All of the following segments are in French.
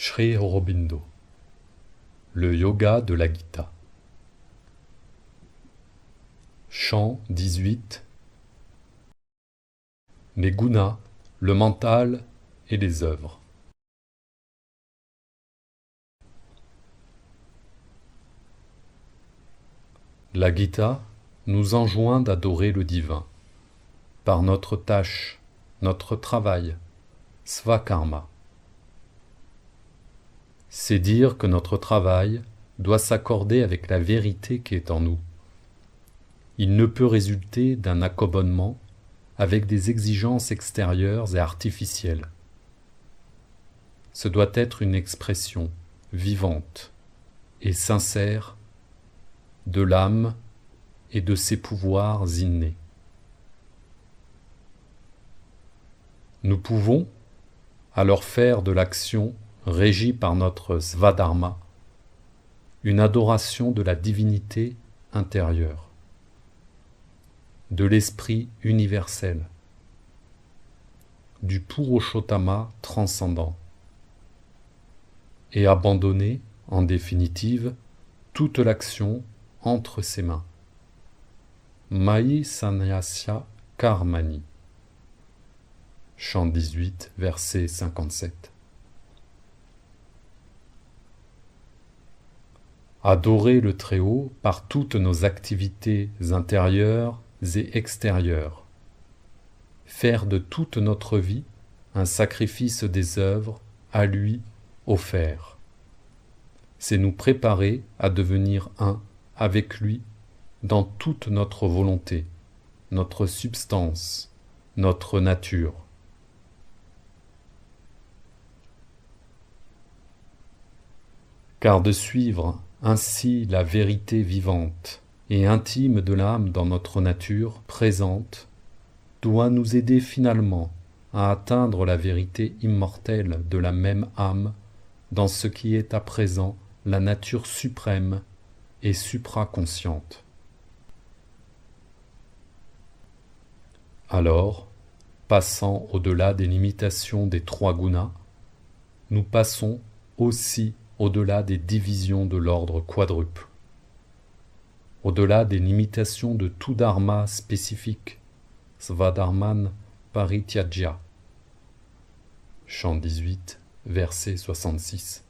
Sri Aurobindo. Le yoga de la Gita. Chant 18. Les gunas, le mental et les œuvres. La Gita nous enjoint d'adorer le divin par notre tâche, notre travail, svakarma. C'est dire que notre travail doit s'accorder avec la vérité qui est en nous. Il ne peut résulter d'un accommodement avec des exigences extérieures et artificielles. Ce doit être une expression vivante et sincère de l'âme et de ses pouvoirs innés. Nous pouvons alors faire de l'action régie par notre svadharma une adoration de la divinité intérieure, de l'esprit universel, du Purushottama transcendant, et abandonner, en définitive, toute l'action entre ses mains. Mayi Sanyasya Karmani. Chant 18, verset 57. Adorer le Très-Haut par toutes nos activités intérieures et extérieures. Faire de toute notre vie un sacrifice des œuvres à lui offert. C'est nous préparer à devenir un avec lui dans toute notre volonté, notre substance, notre nature. Car de suivre ainsi la vérité vivante et intime de l'âme dans notre nature présente doit nous aider finalement à atteindre la vérité immortelle de la même âme dans ce qui est à présent la nature suprême et supraconsciente. Alors, passant au-delà des limitations des trois gunas, nous passons aussi au-delà des divisions de l'ordre quadruple, au-delà des limitations de tout dharma spécifique, svadharman parityajya. Chant 18, verset 66.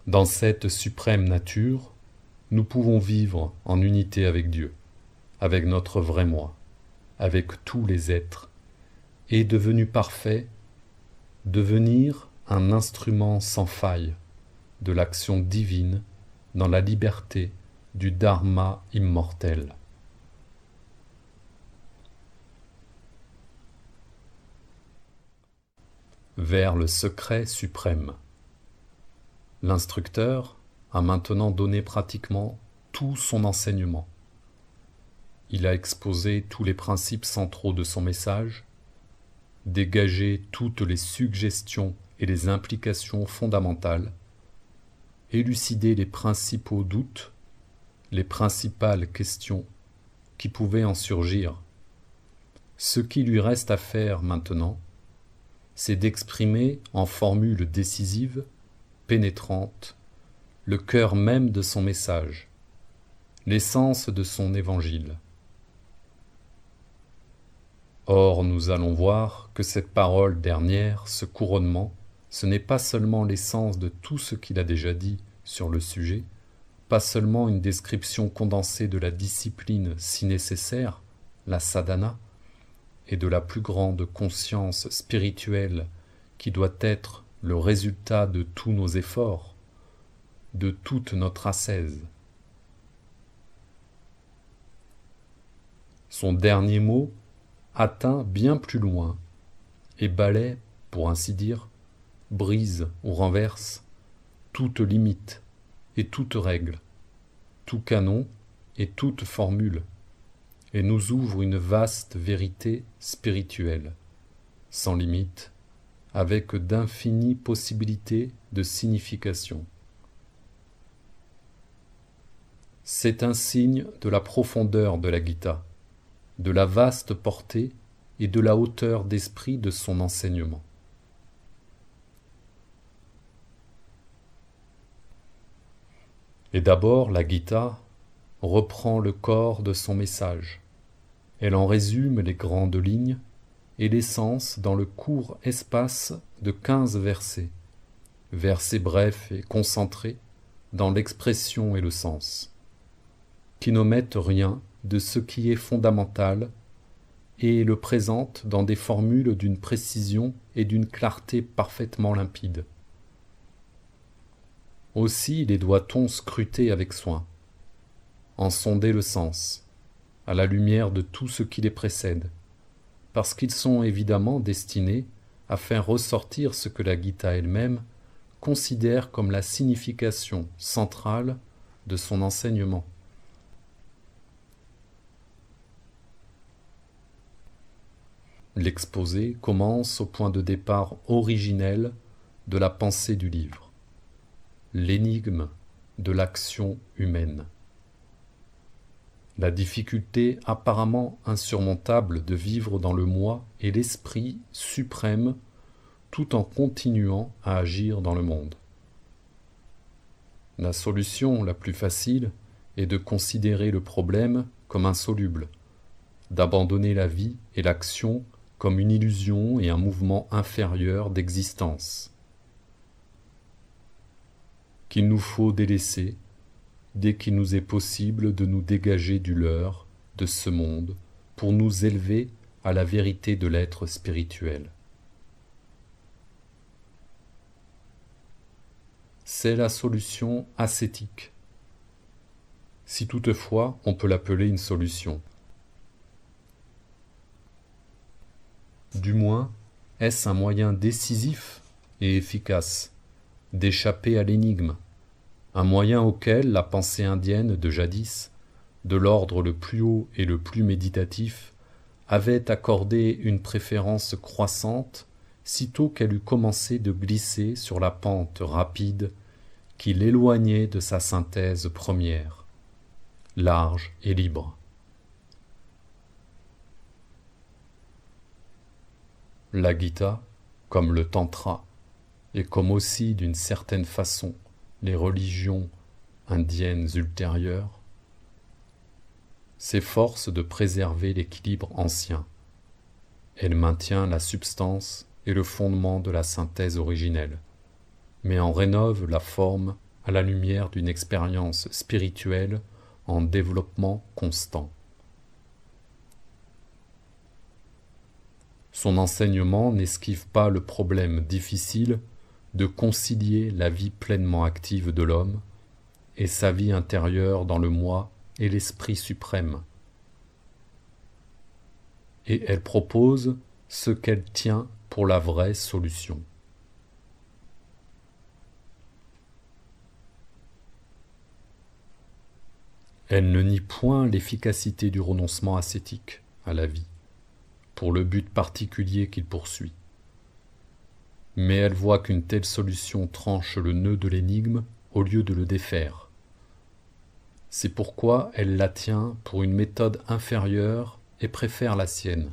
Dans cette suprême nature, nous pouvons vivre en unité avec Dieu, avec notre vrai moi, avec tous les êtres, et devenu parfait, devenir un instrument sans faille de l'action divine dans la liberté du dharma immortel. Vers le secret suprême. L'instructeur a maintenant donné pratiquement tout son enseignement. Il a exposé tous les principes centraux de son message, dégagé toutes les suggestions et les implications fondamentales, élucidé les principaux doutes, les principales questions qui pouvaient en surgir. Ce qui lui reste à faire maintenant, c'est d'exprimer en formules décisives, pénétrantes, le cœur même de son message, l'essence de son évangile. Or, nous allons voir que cette parole dernière, ce couronnement, ce n'est pas seulement l'essence de tout ce qu'il a déjà dit sur le sujet, pas seulement une description condensée de la discipline si nécessaire, la sadhana, et de la plus grande conscience spirituelle qui doit être le résultat de tous nos efforts, de toute notre ascèse. Son dernier mot atteint bien plus loin et balaie, pour ainsi dire, brise ou renverse toute limite et toute règle, tout canon et toute formule, et nous ouvre une vaste vérité spirituelle, sans limite, avec d'infinies possibilités de signification. C'est un signe de la profondeur de la Gita, de la vaste portée et de la hauteur d'esprit de son enseignement. Et d'abord, la Gita reprend le corps de son message. Elle en résume les grandes lignes et l'essence dans le court espace de 15 versets, versets brefs et concentrés dans l'expression et le sens, qui n'omettent rien de ce qui est fondamental et le présentent dans des formules d'une précision et d'une clarté parfaitement limpides. Aussi les doit-on scruter avec soin, en sonder le sens, à la lumière de tout ce qui les précède, parce qu'ils sont évidemment destinés à faire ressortir ce que la Gita elle-même considère comme la signification centrale de son enseignement. L'exposé commence au point de départ originel de la pensée du livre, l'énigme de l'action humaine. La difficulté apparemment insurmontable de vivre dans le moi et l'esprit suprême tout en continuant à agir dans le monde. La solution la plus facile est de considérer le problème comme insoluble, d'abandonner la vie et l'action comme une illusion et un mouvement inférieur d'existence, qu'il nous faut délaisser dès qu'il nous est possible de nous dégager du leurre de ce monde pour nous élever à la vérité de l'être spirituel. C'est la solution ascétique, si toutefois on peut l'appeler une solution. Du moins, est-ce un moyen décisif et efficace d'échapper à l'énigme, un moyen auquel la pensée indienne de jadis, de l'ordre le plus haut et le plus méditatif, avait accordé une préférence croissante sitôt qu'elle eut commencé de glisser sur la pente rapide qui l'éloignait de sa synthèse première, large et libre. La Gita, comme le Tantra, et comme aussi d'une certaine façon les religions indiennes ultérieures, s'efforce de préserver l'équilibre ancien. Elle maintient la substance et le fondement de la synthèse originelle, mais en rénove la forme à la lumière d'une expérience spirituelle en développement constant. Son enseignement n'esquive pas le problème difficile de concilier la vie pleinement active de l'homme et sa vie intérieure dans le moi et l'esprit suprême. Et elle propose ce qu'elle tient pour la vraie solution. Elle ne nie point l'efficacité du renoncement ascétique à la vie, pour le but particulier qu'il poursuit. Mais elle voit qu'une telle solution tranche le nœud de l'énigme au lieu de le défaire. C'est pourquoi elle la tient pour une méthode inférieure et préfère la sienne.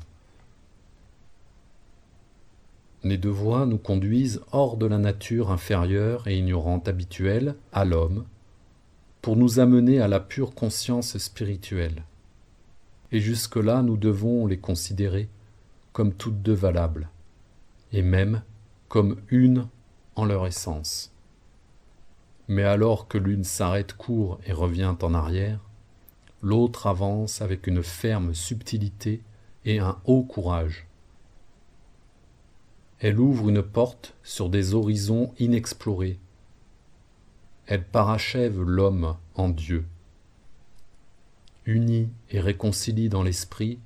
Les deux voies nous conduisent hors de la nature inférieure et ignorante habituelle à l'homme, pour nous amener à la pure conscience spirituelle. Et jusque-là, nous devons les considérer comme toutes deux valables, et même comme une en leur essence. Mais alors que l'une s'arrête court et revient en arrière, l'autre avance avec une ferme subtilité et un haut courage. Elle ouvre une porte sur des horizons inexplorés. Elle parachève l'homme en Dieu, unit et réconcilie dans l'esprit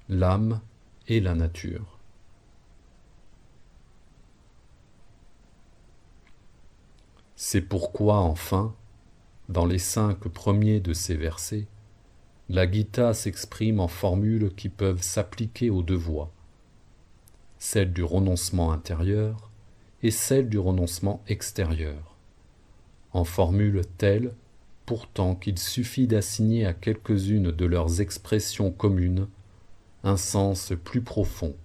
l'âme et la nature. C'est pourquoi, enfin, dans les 5 premiers de ces versets, la Gita s'exprime en formules qui peuvent s'appliquer aux deux voies, celle du renoncement intérieur et celle du renoncement extérieur, en formules telles pourtant qu'il suffit d'assigner à quelques-unes de leurs expressions communes un sens plus profond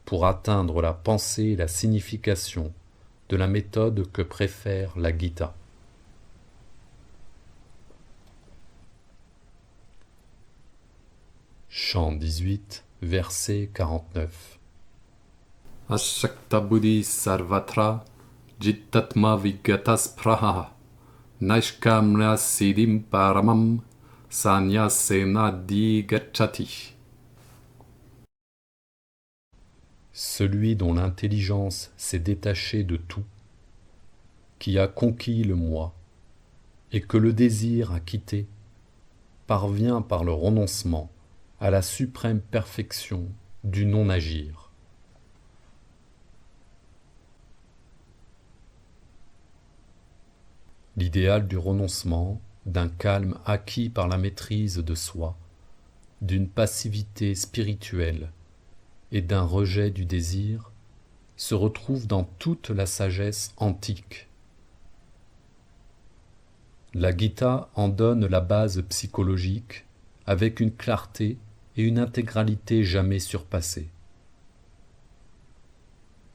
pour atteindre la pensée et la signification de la méthode que préfère la Gita. Chant 18, verset 49. Ashakta buddhi sarvatra jittatma vigatas praha naishkamna siddhim paramam sanyasena digachati. Celui dont l'intelligence s'est détachée de tout, qui a conquis le moi, et que le désir a quitté, parvient par le renoncement à la suprême perfection du non-agir. L'idéal du renoncement, d'un calme acquis par la maîtrise de soi, d'une passivité spirituelle et d'un rejet du désir, se retrouve dans toute la sagesse antique. La Gita en donne la base psychologique avec une clarté et une intégralité jamais surpassées.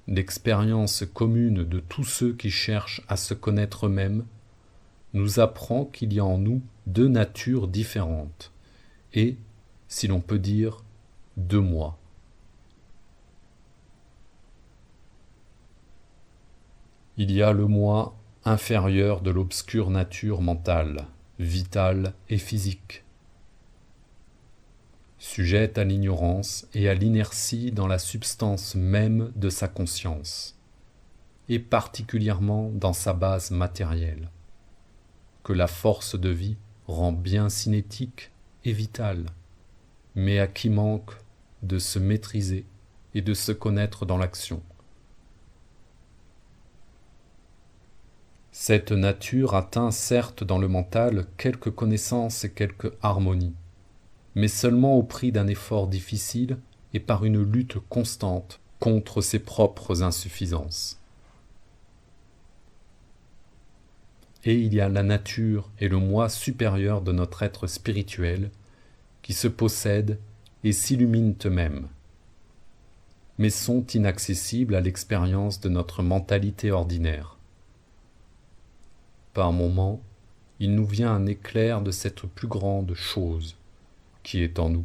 L'expérience commune de tous ceux qui cherchent à se connaître eux-mêmes nous apprend qu'il y a en nous deux natures différentes et, si l'on peut dire, deux moi. Il y a le moi inférieur de l'obscure nature mentale, vitale et physique, sujette à l'ignorance et à l'inertie dans la substance même de sa conscience, et particulièrement dans sa base matérielle, que la force de vie rend bien cinétique et vitale, mais à qui manque de se maîtriser et de se connaître dans l'action. Cette nature atteint certes dans le mental quelques connaissances et quelques harmonies, mais seulement au prix d'un effort difficile et par une lutte constante contre ses propres insuffisances. Et il y a la nature et le moi supérieur de notre être spirituel qui se possèdent et s'illuminent eux-mêmes, mais sont inaccessibles à l'expérience de notre mentalité ordinaire. Par moments, il nous vient un éclair de cette plus grande chose qui est en nous,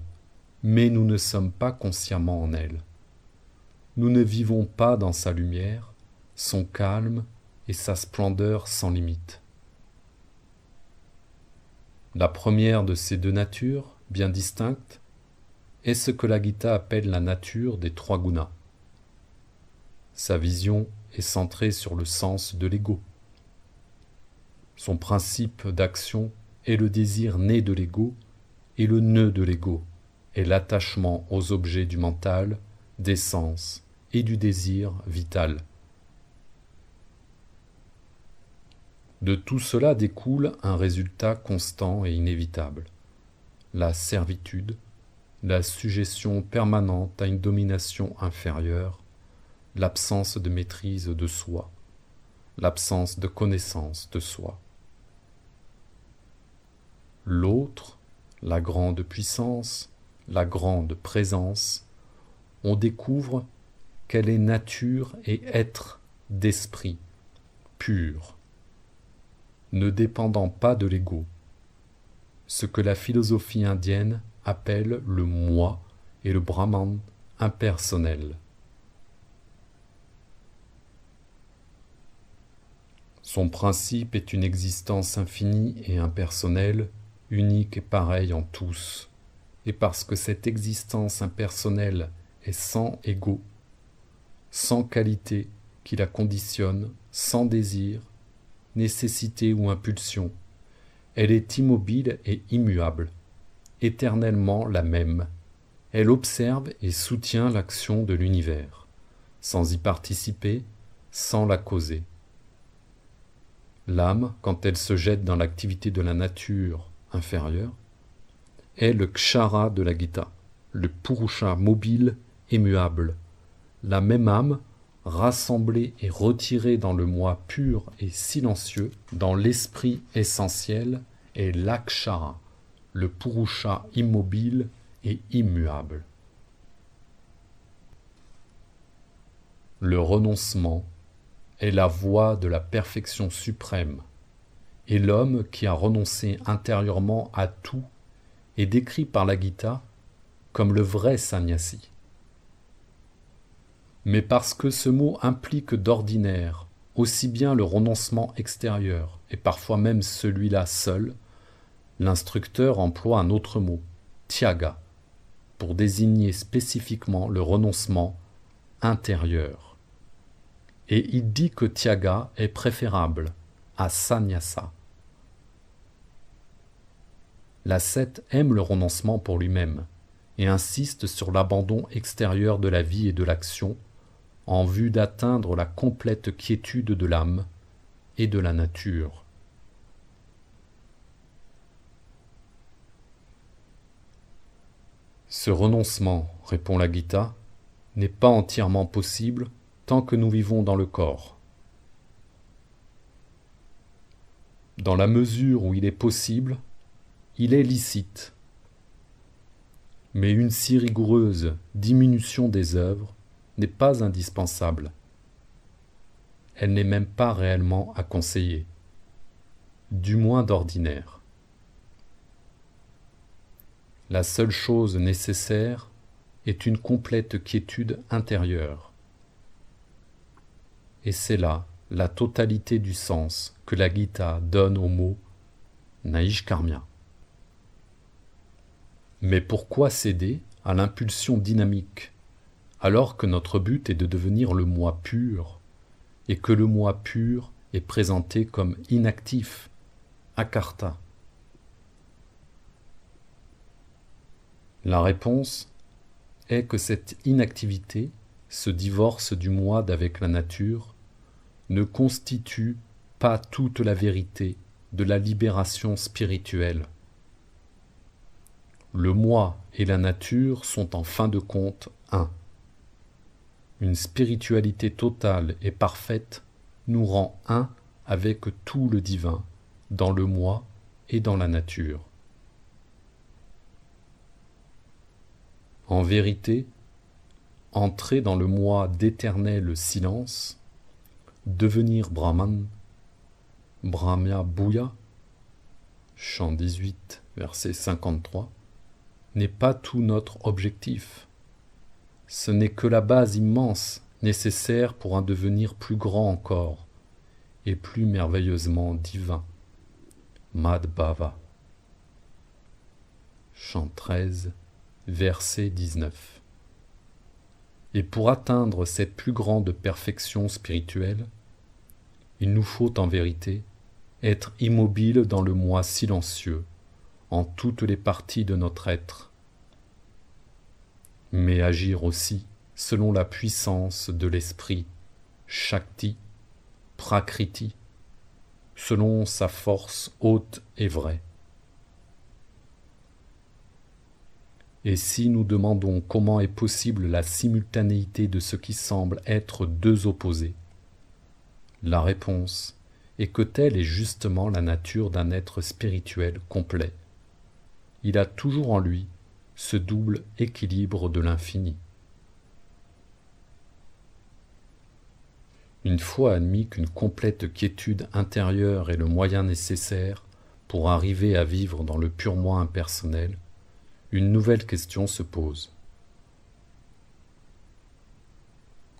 mais nous ne sommes pas consciemment en elle. Nous ne vivons pas dans sa lumière, son calme et sa splendeur sans limite. La première de ces deux natures, bien distinctes, est ce que la Gita appelle la nature des trois gunas. Sa vision est centrée sur le sens de l'ego. Son principe d'action est le désir né de l'ego, et le nœud de l'ego est l'attachement aux objets du mental, des sens et du désir vital. De tout cela découle un résultat constant et inévitable: la servitude, la sujétion permanente à une domination inférieure, l'absence de maîtrise de soi, l'absence de connaissance de soi. L'autre, la grande puissance, la grande présence, on découvre qu'elle est nature et être d'esprit, pur, ne dépendant pas de l'ego, ce que la philosophie indienne appelle le moi et le Brahman impersonnel. Son principe est une existence infinie et impersonnelle, unique et pareille en tous, et parce que cette existence impersonnelle est sans ego, sans qualité qui la conditionne, sans désir, nécessité ou impulsion, elle est immobile et immuable, éternellement la même. Elle observe et soutient l'action de l'univers, sans y participer, sans la causer. L'âme, quand elle se jette dans l'activité de la nature inférieure, est le kshara de la Gita, le purusha mobile et muable, la même âme rassemblée et retirée dans le moi pur et silencieux, dans l'esprit essentiel, est l'akshara, le purusha immobile et immuable. Le renoncement est la voie de la perfection suprême, et l'homme qui a renoncé intérieurement à tout est décrit par la Gita comme le vrai sannyasi. Mais parce que ce mot implique d'ordinaire aussi bien le renoncement extérieur et parfois même celui-là seul, l'instructeur emploie un autre mot, tyaga, pour désigner spécifiquement le renoncement intérieur. Et il dit que tyaga est préférable à sannyasa. L'ascète aime le renoncement pour lui-même et insiste sur l'abandon extérieur de la vie et de l'action en vue d'atteindre la complète quiétude de l'âme et de la nature. Ce renoncement, répond la Gita, n'est pas entièrement possible tant que nous vivons dans le corps. Dans la mesure où il est possible, il est licite. Mais une si rigoureuse diminution des œuvres n'est pas indispensable. Elle n'est même pas réellement à conseiller, du moins d'ordinaire. La seule chose nécessaire est une complète quiétude intérieure. Et c'est là la totalité du sens que la Gita donne au mot naishkarmya. Mais pourquoi céder à l'impulsion dynamique alors que notre but est de devenir le moi pur et que le moi pur est présenté comme inactif, akarta? La réponse est que cette inactivité, ce divorce du moi d'avec la nature, ne constitue pas toute la vérité de la libération spirituelle. Le moi et la nature sont en fin de compte un. Une spiritualité totale et parfaite nous rend un avec tout le divin, dans le moi et dans la nature. En vérité, entrer dans le moi d'éternel silence, devenir Brahman, Brahmya Bhuya, chant 18, verset 53, n'est pas tout notre objectif. Ce n'est que la base immense nécessaire pour un devenir plus grand encore et plus merveilleusement divin. Madhbhava. Chant 13, verset 19. Et pour atteindre cette plus grande perfection spirituelle, il nous faut en vérité être immobile dans le moi silencieux, en toutes les parties de notre être, mais agir aussi selon la puissance de l'esprit, Shakti, Prakriti, selon sa force haute et vraie. Et si nous demandons comment est possible la simultanéité de ce qui semble être deux opposés, la réponse est que telle est justement la nature d'un être spirituel complet. Il a toujours en lui ce double équilibre de l'infini. Une fois admis qu'une complète quiétude intérieure est le moyen nécessaire pour arriver à vivre dans le pur moi impersonnel, une nouvelle question se pose.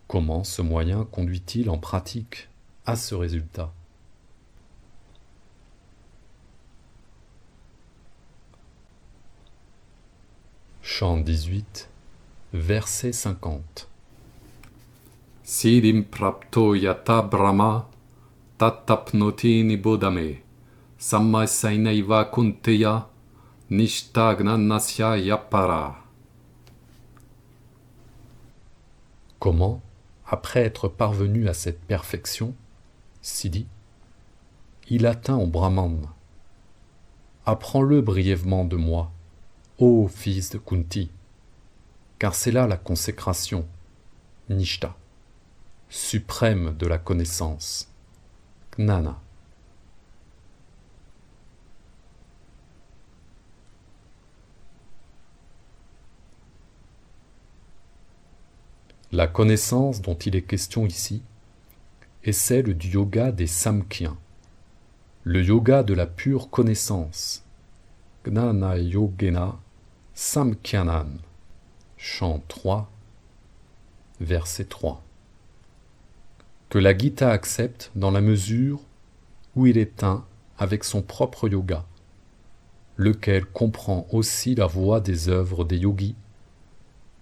Comment ce moyen conduit-il en pratique à ce résultat ? Chant 18, verset 50. Siddhim prapto yata brahma tatapnoti nibodhame sammasainaiva kunteya nishtagnanasya yapara. Comment, après être parvenu à cette perfection, Siddhi, il atteint au Brahman. Apprends-le brièvement de moi, ô fils de Kunti, car c'est là la consécration, Nishta, suprême de la connaissance, Gnana. La connaissance dont il est question ici est celle du yoga des Samkhyas, le yoga de la pure connaissance, Gnana Yogena Samkhyanan, Chant 3, verset 3. Que la Gita accepte dans la mesure où il est un avec son propre yoga, lequel comprend aussi la voie des œuvres des yogis,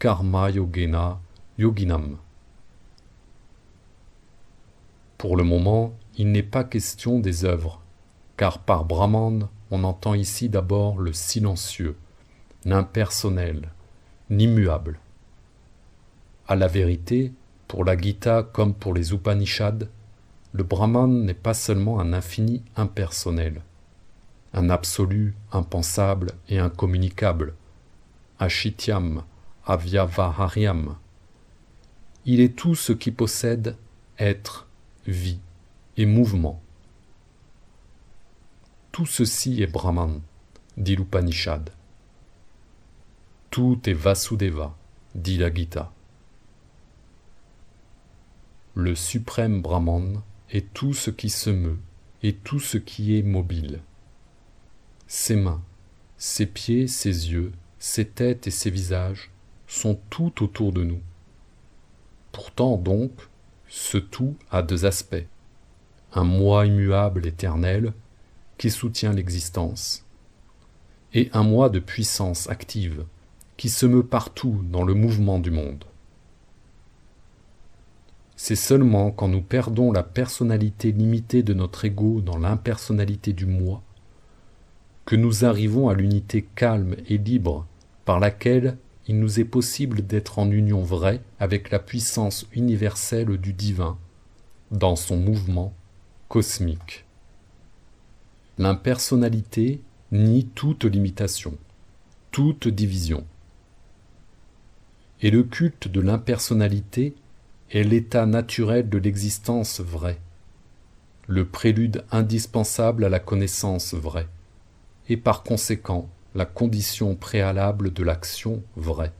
karma yogena yoginam. Pour le moment, il n'est pas question des œuvres, car par Brahman, on entend ici d'abord le silencieux, l'impersonnel, l'immuable. À la vérité, pour la Gita comme pour les Upanishads, le Brahman n'est pas seulement un infini impersonnel, un absolu impensable et incommunicable, Ashityam, Avyavaharyam. Il est tout ce qui possède être, vie et mouvement. Tout ceci est Brahman, dit l'Upanishad. Tout est Vasudeva, dit la Gita. Le suprême Brahman est tout ce qui se meut et tout ce qui est mobile. Ses mains, ses pieds, ses yeux, ses têtes et ses visages sont tout autour de nous. Pourtant donc, ce tout a deux aspects. Un moi immuable éternel qui soutient l'existence, et un moi de puissance active qui se meut partout dans le mouvement du monde. C'est seulement quand nous perdons la personnalité limitée de notre ego dans l'impersonnalité du moi que nous arrivons à l'unité calme et libre par laquelle il nous est possible d'être en union vraie avec la puissance universelle du divin dans son mouvement cosmique. L'impersonnalité nie toute limitation, toute division. Et le culte de l'impersonnalité est l'état naturel de l'existence vraie, le prélude indispensable à la connaissance vraie, et par conséquent la condition préalable de l'action vraie.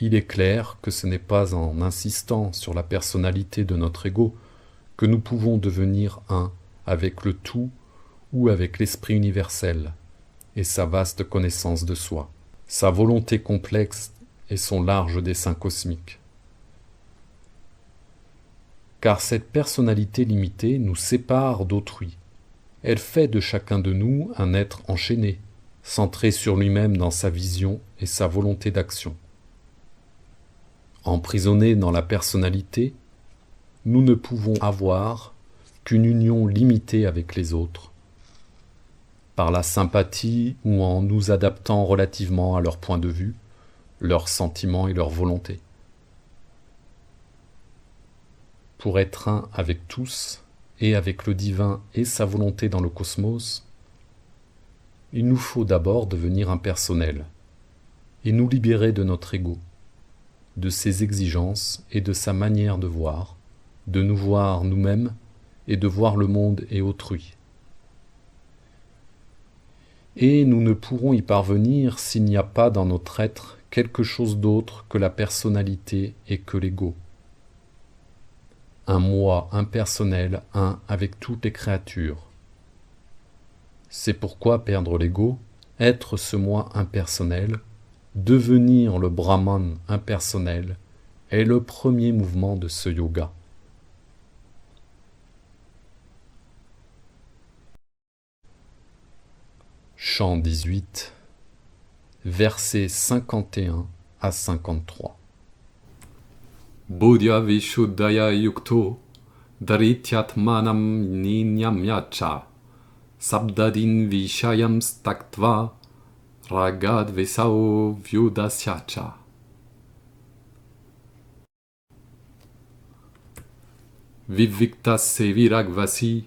Il est clair que ce n'est pas en insistant sur la personnalité de notre ego que nous pouvons devenir un avec le tout ou avec l'esprit universel et sa vaste connaissance de soi, sa volonté complexe et son large dessein cosmique. Car cette personnalité limitée nous sépare d'autrui. Elle fait de chacun de nous un être enchaîné, centré sur lui-même dans sa vision et sa volonté d'action. Emprisonnés dans la personnalité, nous ne pouvons avoir qu'une union limitée avec les autres, par la sympathie ou en nous adaptant relativement à leur point de vue, leurs sentiments et leurs volontés. Pour être un avec tous et avec le divin et sa volonté dans le cosmos, il nous faut d'abord devenir impersonnels et nous libérer de notre ego, de ses exigences et de sa manière de nous voir nous-mêmes et de voir le monde et autrui. Et nous ne pourrons y parvenir s'il n'y a pas dans notre être quelque chose d'autre que la personnalité et que l'ego. Un moi impersonnel, un avec toutes les créatures. C'est pourquoi perdre l'ego, être ce moi impersonnel, devenir le Brahman impersonnel, est le premier mouvement de ce yoga. Chant 18, versets 51 à 53. Bodhya Vishuddhaya Yukto Dharityatmanam Ninyam Yacha Sabdadin Vishayam Staktva Ragad Vesao Vyudasyacha. Vivikta Seviragvasi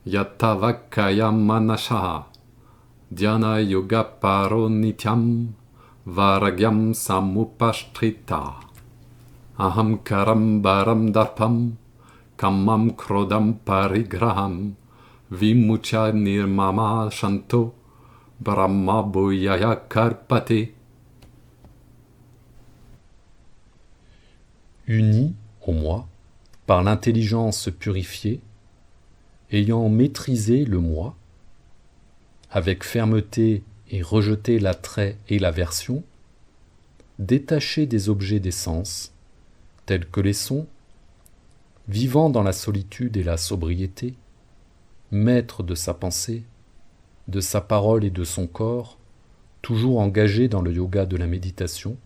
Yatavakaya Manashaha Dhyana Yoga Paro Nityam Varagyam Samupashtrita Aham Karam Baram Darpam Kamam Krodam Parigraham Vimucha Nirmama Shanto Brahma Boyaya Karpate. Unis au moi, par l'intelligence purifiée, ayant maîtrisé le moi, avec fermeté et rejeté l'attrait et l'aversion, détaché des objets des sens, tels que les sons, vivant dans la solitude et la sobriété, maître de sa pensée, de sa parole et de son corps, toujours engagé dans le yoga de la méditation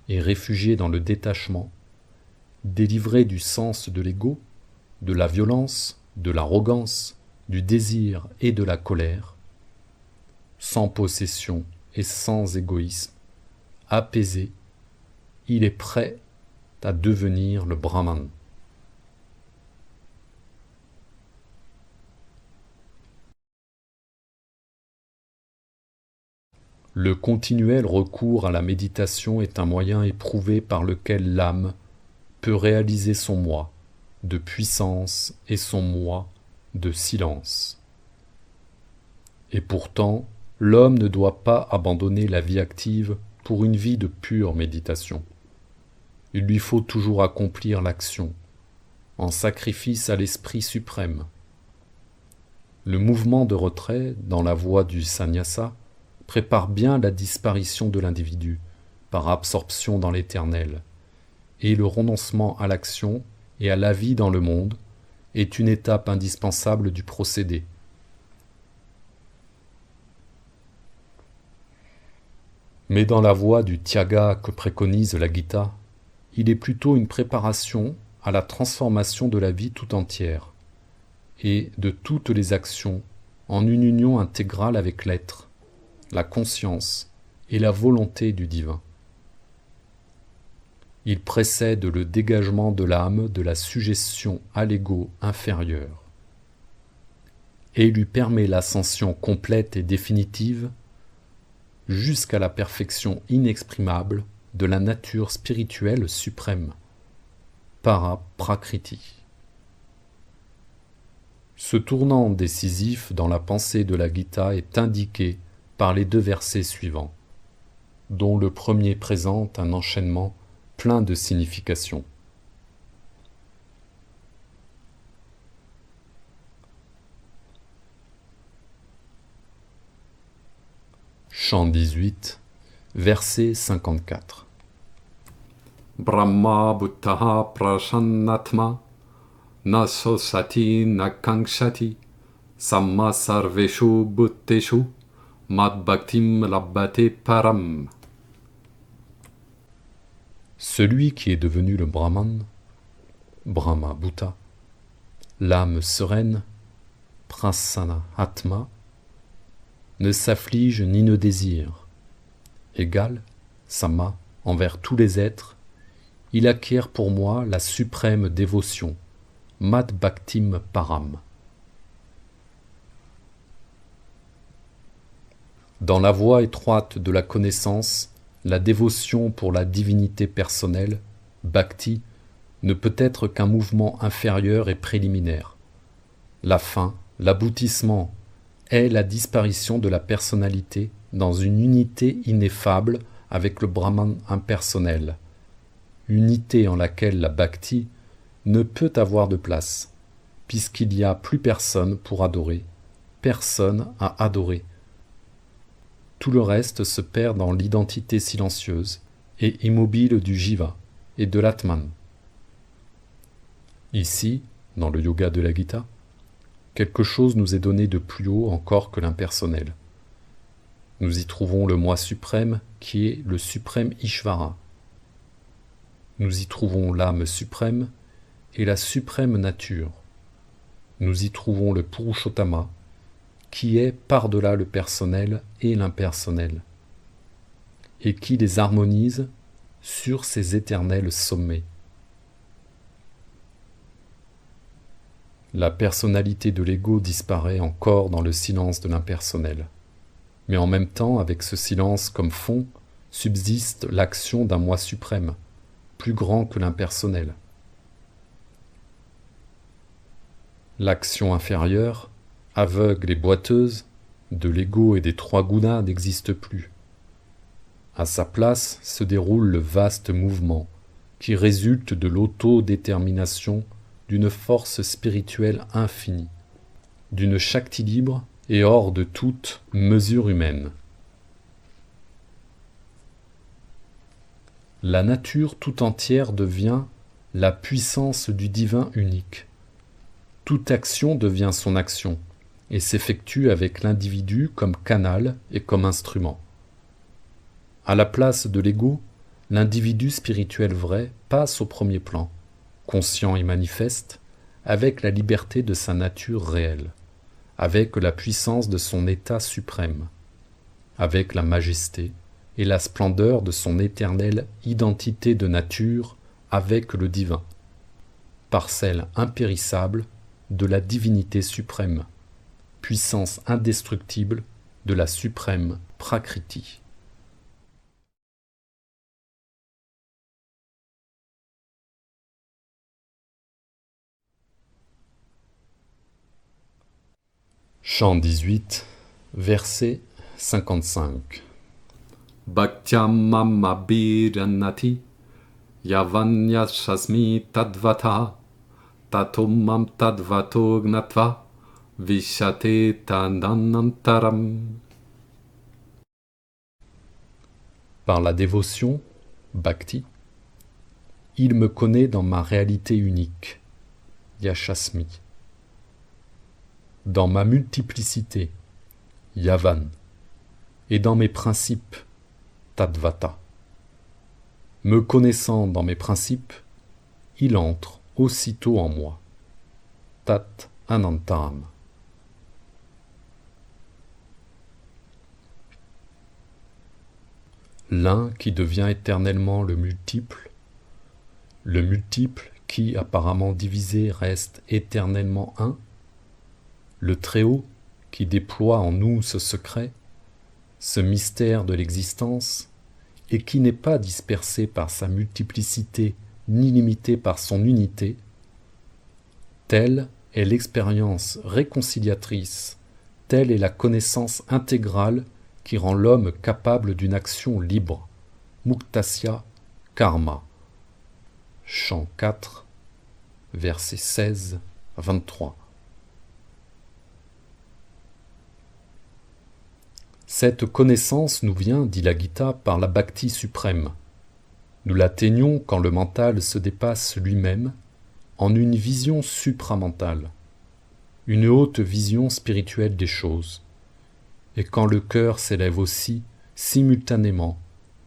et réfugié dans le détachement, délivré du sens de l'ego, de la violence, de l'arrogance, du désir et de la colère, sans possession et sans égoïsme, apaisé, il est prêt à devenir le Brahman. Le continuel recours à la méditation est un moyen éprouvé par lequel l'âme peut réaliser son moi de puissance et son moi de silence. Et pourtant, l'homme ne doit pas abandonner la vie active pour une vie de pure méditation. Il lui faut toujours accomplir l'action, en sacrifice à l'esprit suprême. Le mouvement de retrait dans la voie du sannyasa prépare bien la disparition de l'individu par absorption dans l'éternel, et le renoncement à l'action et à la vie dans le monde est une étape indispensable du procédé. Mais dans la voie du tyaga que préconise la Gita, il est plutôt une préparation à la transformation de la vie tout entière et de toutes les actions en une union intégrale avec l'être, la conscience et la volonté du divin. Il précède le dégagement de l'âme de la suggestion à l'ego inférieur et lui permet l'ascension complète et définitive jusqu'à la perfection inexprimable de la nature spirituelle suprême, Para-Prakriti. Ce tournant décisif dans la pensée de la Gita est indiqué par les 2 versets suivants, dont le premier présente un enchaînement plein de signification. Chant 18, verset 54. Brahma buddhaha prashannatma na sosati na kankshati samma sarveshu bhutteshu mad bhaktim labbate param. Celui qui est devenu le Brahman, Brahma Bhuta, l'âme sereine, Prasanna Atma, ne s'afflige ni ne désire. Égal, Samma, envers tous les êtres, il acquiert pour moi la suprême dévotion, Mad Bhaktim Param. Dans la voie étroite de la connaissance, la dévotion pour la divinité personnelle, Bhakti, ne peut être qu'un mouvement inférieur et préliminaire. La fin, l'aboutissement, est la disparition de la personnalité dans une unité ineffable avec le Brahman impersonnel, unité en laquelle la Bhakti ne peut avoir de place, puisqu'il n'y a plus personne pour adorer, personne à adorer. Tout le reste se perd dans l'identité silencieuse et immobile du Jiva et de l'Atman. Ici, dans le yoga de la Gita, quelque chose nous est donné de plus haut encore que l'impersonnel. Nous y trouvons le moi suprême qui est le suprême Ishvara. Nous y trouvons l'âme suprême et la suprême nature. Nous y trouvons le Purushottama qui est par-delà le personnel et l'impersonnel et qui les harmonise sur ces éternels sommets. La personnalité de l'ego disparaît encore dans le silence de l'impersonnel. Mais en même temps, avec ce silence comme fond, subsiste l'action d'un moi suprême, plus grand que l'impersonnel. L'action inférieure, aveugle et boiteuse, de l'ego et des 3 gunas n'existe plus. À sa place se déroule le vaste mouvement qui résulte de l'autodétermination d'une force spirituelle infinie, d'une Shakti libre et hors de toute mesure humaine. La nature tout entière devient la puissance du divin unique. Toute action devient son action et s'effectue avec l'individu comme canal et comme instrument. À la place de l'ego, l'individu spirituel vrai passe au premier plan, conscient et manifeste, avec la liberté de sa nature réelle, avec la puissance de son état suprême, avec la majesté et la splendeur de son éternelle identité de nature avec le divin, parcelle impérissable de la divinité suprême, puissance indestructible de la suprême Prakriti. Chant 18, verset 55. Bhaktyam abhiranati yavanyashasmi tadvata tatomam tadvato gnatva vishate tandanantaram. Par la dévotion, bhakti, il me connaît dans ma réalité unique, yashasmi, dans ma multiplicité, yavan, et dans mes principes, tadvata. Me connaissant dans mes principes, il entre aussitôt en moi, tat anantaram. L'un qui devient éternellement le multiple qui, apparemment divisé, reste éternellement un, le Très-Haut qui déploie en nous ce secret, ce mystère de l'existence, et qui n'est pas dispersé par sa multiplicité ni limité par son unité, telle est l'expérience réconciliatrice, telle est la connaissance intégrale qui rend l'homme capable d'une action libre, muktasya karma. Chant 4, versets 16 à 23. Cette connaissance nous vient, dit la Gita, par la bhakti suprême. Nous l'atteignons quand le mental se dépasse lui-même en une vision supramentale, une haute vision spirituelle des choses, et quand le cœur s'élève aussi, simultanément,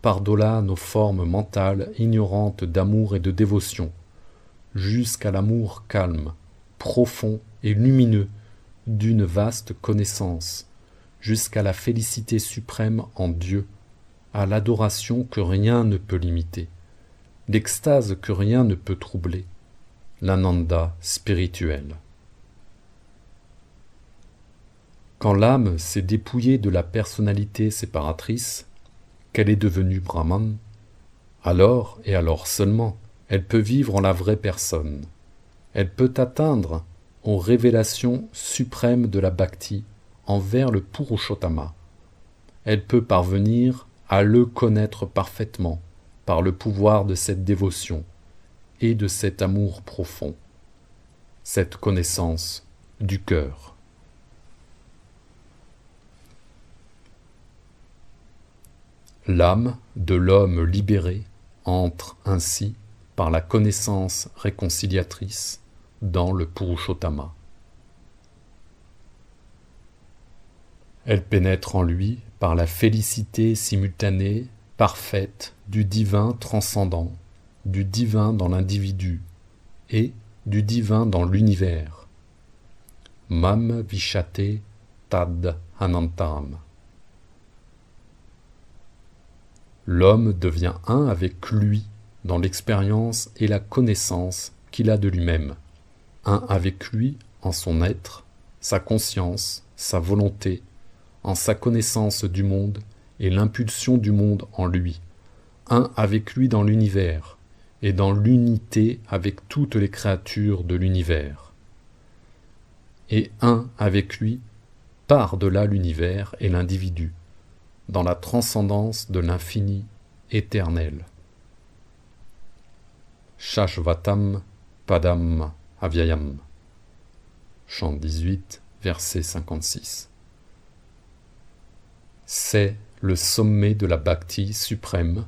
par-delà nos formes mentales ignorantes d'amour et de dévotion, jusqu'à l'amour calme, profond et lumineux d'une vaste connaissance, jusqu'à la félicité suprême en Dieu, à l'adoration que rien ne peut limiter, l'extase que rien ne peut troubler, l'ananda spirituel. Quand l'âme s'est dépouillée de la personnalité séparatrice, qu'elle est devenue Brahman, alors, et alors seulement, elle peut vivre en la vraie personne. Elle peut atteindre aux révélations suprêmes de la bhakti envers le Purushottama. Elle peut parvenir à le connaître parfaitement par le pouvoir de cette dévotion et de cet amour profond, cette connaissance du cœur. L'âme de l'homme libéré entre ainsi, par la connaissance réconciliatrice, dans le Purushottama. Elle pénètre en lui par la félicité simultanée, parfaite, du divin transcendant, du divin dans l'individu et du divin dans l'univers. Mam vishate tad anantaram. L'homme devient un avec lui dans l'expérience et la connaissance qu'il a de lui-même, un avec lui en son être, sa conscience, sa volonté, en sa connaissance du monde et l'impulsion du monde en lui, un avec lui dans l'univers et dans l'unité avec toutes les créatures de l'univers, et un avec lui par-delà l'univers et l'individu, dans la transcendance de l'infini éternel. Shashvatam Padam Avyayam. Chant 18, verset 56. C'est le sommet de la bhakti suprême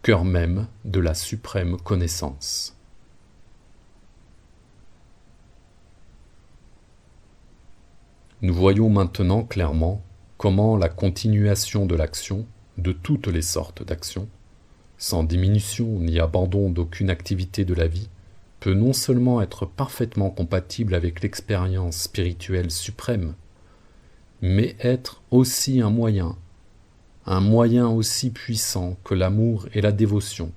cœur même de la suprême connaissance. Nous voyons maintenant clairement comment la continuation de l'action, de toutes les sortes d'actions, sans diminution ni abandon d'aucune activité de la vie, peut non seulement être parfaitement compatible avec l'expérience spirituelle suprême, mais être aussi un moyen aussi puissant que l'amour et la dévotion,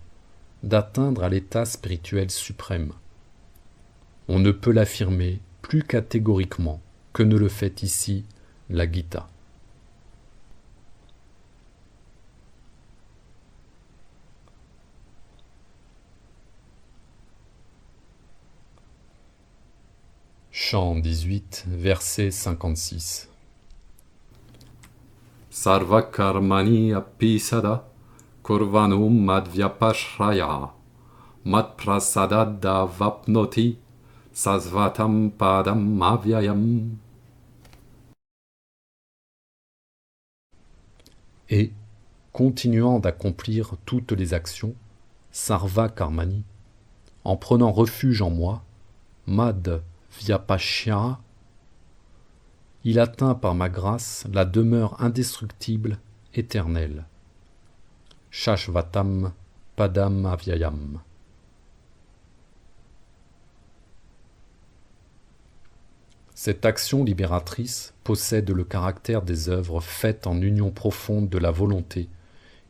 d'atteindre à l'état spirituel suprême. On ne peut l'affirmer plus catégoriquement que ne le fait ici la Gita. Chant 18, verset 56. Sarva karmani apisada kurvanu madvyapashraya madprasadada vapnoti sasvatam padam avyayam. Et, continuant d'accomplir toutes les actions, sarva karmani, en prenant refuge en moi, mad vyapashyara, il atteint par ma grâce la demeure indestructible, éternelle. Shashvatam padam avyayam. Cette action libératrice possède le caractère des œuvres faites en union profonde de la volonté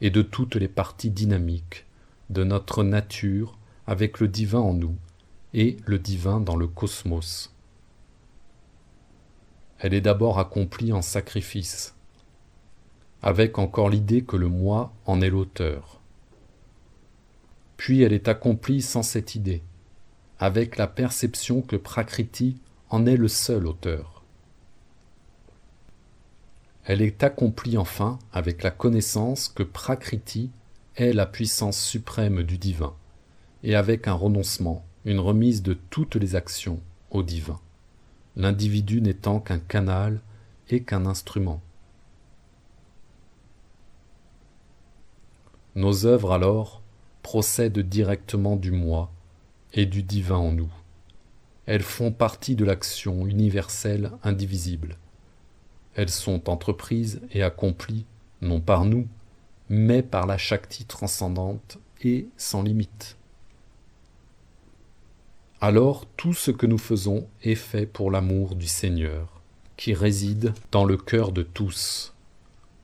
et de toutes les parties dynamiques de notre nature avec le divin en nous et le divin dans le cosmos. Elle est d'abord accomplie en sacrifice, avec encore l'idée que le moi en est l'auteur. Puis elle est accomplie sans cette idée, avec la perception que Prakriti en est le seul auteur. Elle est accomplie enfin avec la connaissance que Prakriti est la puissance suprême du divin, et avec un renoncement, une remise de toutes les actions au divin, l'individu n'étant qu'un canal et qu'un instrument. Nos œuvres alors procèdent directement du moi et du divin en nous. Elles font partie de l'action universelle indivisible. Elles sont entreprises et accomplies, non par nous, mais par la Shakti transcendante et sans limite. Alors tout ce que nous faisons est fait pour l'amour du Seigneur, qui réside dans le cœur de tous,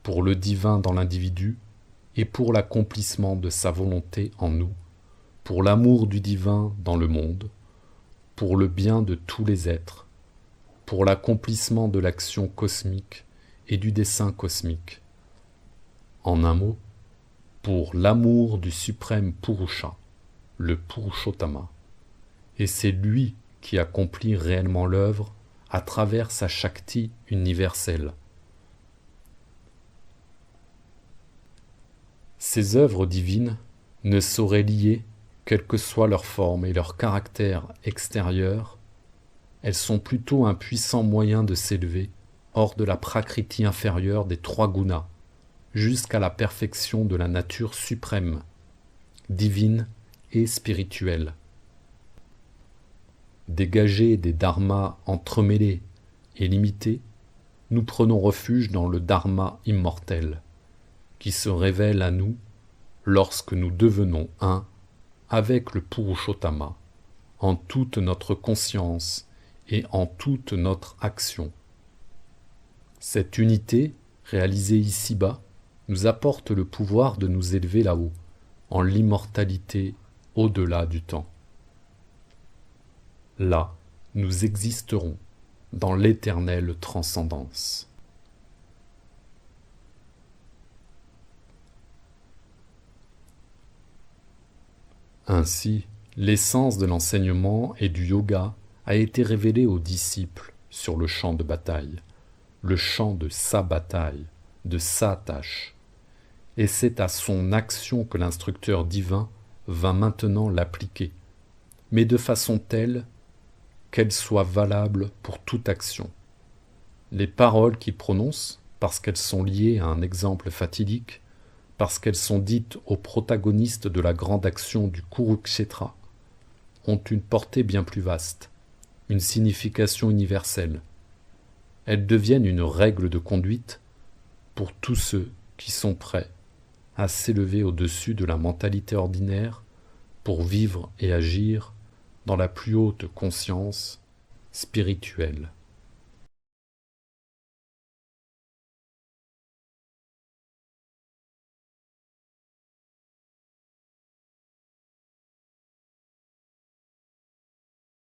pour le divin dans l'individu et pour l'accomplissement de sa volonté en nous, pour l'amour du divin dans le monde, pour le bien de tous les êtres, pour l'accomplissement de l'action cosmique et du dessein cosmique. En un mot, pour l'amour du suprême Purusha, le Purushottama. Et c'est lui qui accomplit réellement l'œuvre à travers sa Shakti universelle. Ces œuvres divines ne sauraient lier, quelle que soit leur forme et leur caractère extérieur, elles sont plutôt un puissant moyen de s'élever hors de la prakriti inférieure des trois gunas, jusqu'à la perfection de la nature suprême, divine et spirituelle. Dégagés des dharmas entremêlés et limités, nous prenons refuge dans le dharma immortel, qui se révèle à nous lorsque nous devenons un avec le Purushottama, en toute notre conscience et en toute notre action. Cette unité, réalisée ici-bas, nous apporte le pouvoir de nous élever là-haut, en l'immortalité au-delà du temps. Là, nous existerons dans l'éternelle transcendance. Ainsi, l'essence de l'enseignement et du yoga a été révélée aux disciples sur le champ de bataille, le champ de sa bataille, de sa tâche. Et c'est à son action que l'instructeur divin va maintenant l'appliquer, mais de façon telle qu'elle soit valable pour toute action. Les paroles qu'il prononce, parce qu'elles sont liées à un exemple fatidique, parce qu'elles sont dites aux protagonistes de la grande action du Kurukshetra, ont une portée bien plus vaste, une signification universelle. Elles deviennent une règle de conduite pour tous ceux qui sont prêts à s'élever au-dessus de la mentalité ordinaire pour vivre et agir dans la plus haute conscience spirituelle.